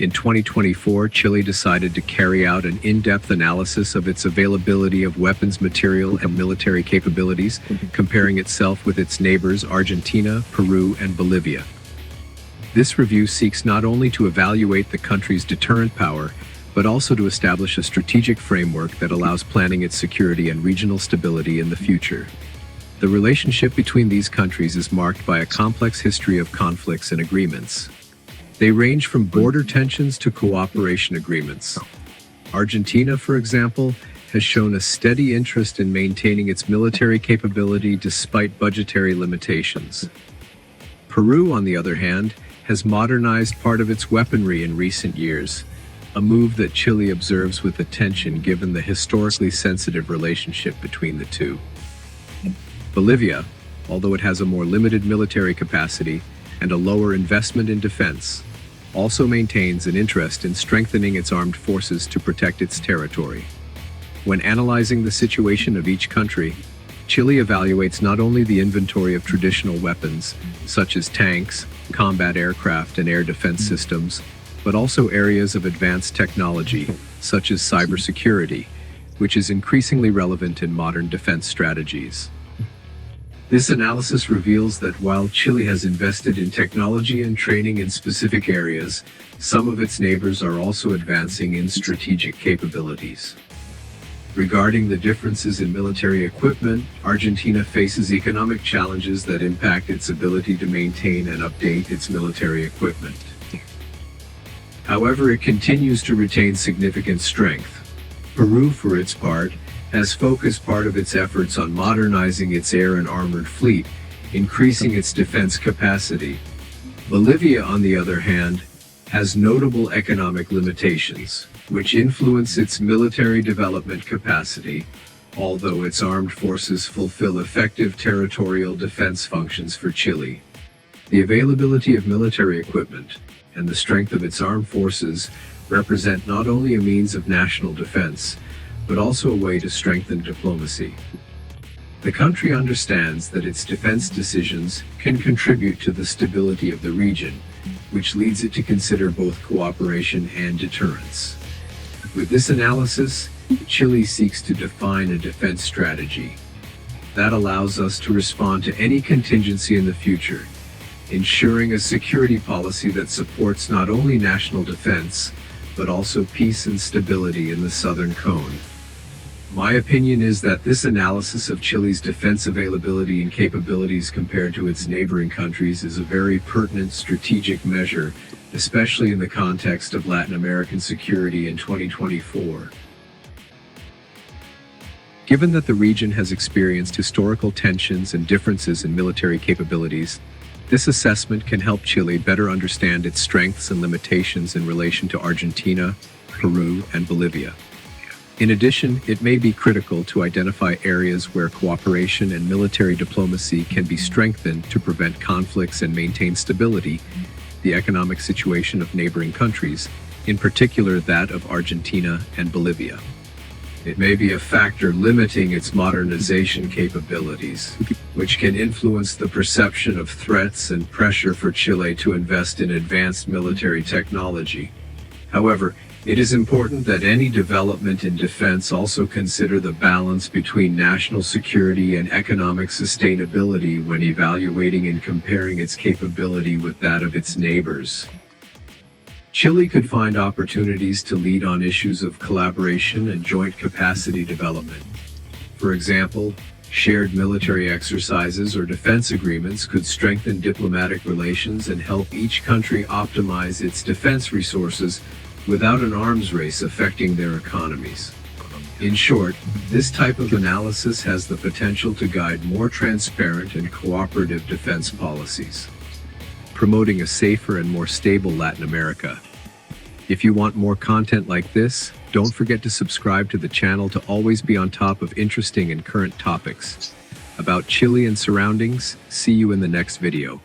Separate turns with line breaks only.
In 2024, Chile decided to carry out an in-depth analysis of its availability of weapons material and military capabilities, comparing itself with its neighbors Argentina, Peru, and Bolivia. This review seeks not only to evaluate the country's deterrent power, but also to establish a strategic framework that allows planning its security and regional stability in the future. The relationship between these countries is marked by a complex history of conflicts and agreements. They range from border tensions to cooperation agreements. Argentina, for example, has shown a steady interest in maintaining its military capability despite budgetary limitations. Peru, on the other hand, has modernized part of its weaponry in recent years, a move that Chile observes with attention given the historically sensitive relationship between the two. Bolivia, although it has a more limited military capacity and a lower investment in defense, also maintains an interest in strengthening its armed forces to protect its territory. When analyzing the situation of each country, Chile evaluates not only the inventory of traditional weapons, such as tanks, combat aircraft, and air defense systems, but also areas of advanced technology, such as cybersecurity, which is increasingly relevant in modern defense strategies. This analysis reveals that while Chile has invested in technology and training in specific areas, some of its neighbors are also advancing in strategic capabilities. Regarding the differences in military equipment, Argentina faces economic challenges that impact its ability to maintain and update its military equipment. However, it continues to retain significant strength. Peru, for its part, has focused part of its efforts on modernizing its air and armored fleet, increasing its defense capacity. Bolivia, on the other hand, has notable economic limitations, which influence its military development capacity, although its armed forces fulfill effective territorial defense functions for Chile. The availability of military equipment and the strength of its armed forces represent not only a means of national defense, but also a way to strengthen diplomacy. The country understands that its defense decisions can contribute to the stability of the region, which leads it to consider both cooperation and deterrence. With this analysis, Chile seeks to define a defense strategy that allows us to respond to any contingency in the future, ensuring a security policy that supports not only national defense, but also peace and stability in the Southern Cone. My opinion is that this analysis of Chile's defense availability and capabilities compared to its neighboring countries is a very pertinent strategic measure, especially in the context of Latin American security in 2024. Given that the region has experienced historical tensions and differences in military capabilities, this assessment can help Chile better understand its strengths and limitations in relation to Argentina, Peru, and Bolivia. In addition, it may be critical to identify areas where cooperation and military diplomacy can be strengthened to prevent conflicts and maintain stability. The economic situation of neighboring countries, in particular that of Argentina and Bolivia. It may be a factor limiting its modernization capabilities, which can influence the perception of threats and pressure for Chile to invest in advanced military technology. However, it is important that any development in defense also consider the balance between national security and economic sustainability when evaluating and comparing its capability with that of its neighbors. Chile could find opportunities to lead on issues of collaboration and joint capacity development. For example, shared military exercises or defense agreements could strengthen diplomatic relations and help each country optimize its defense resources without an arms race affecting their economies. In short, this type of analysis has the potential to guide more transparent and cooperative defense policies, promoting a safer and more stable Latin America. If you want more content like this, don't forget to subscribe to the channel to always be on top of interesting and current topics about Chile and surroundings. See you in the next video.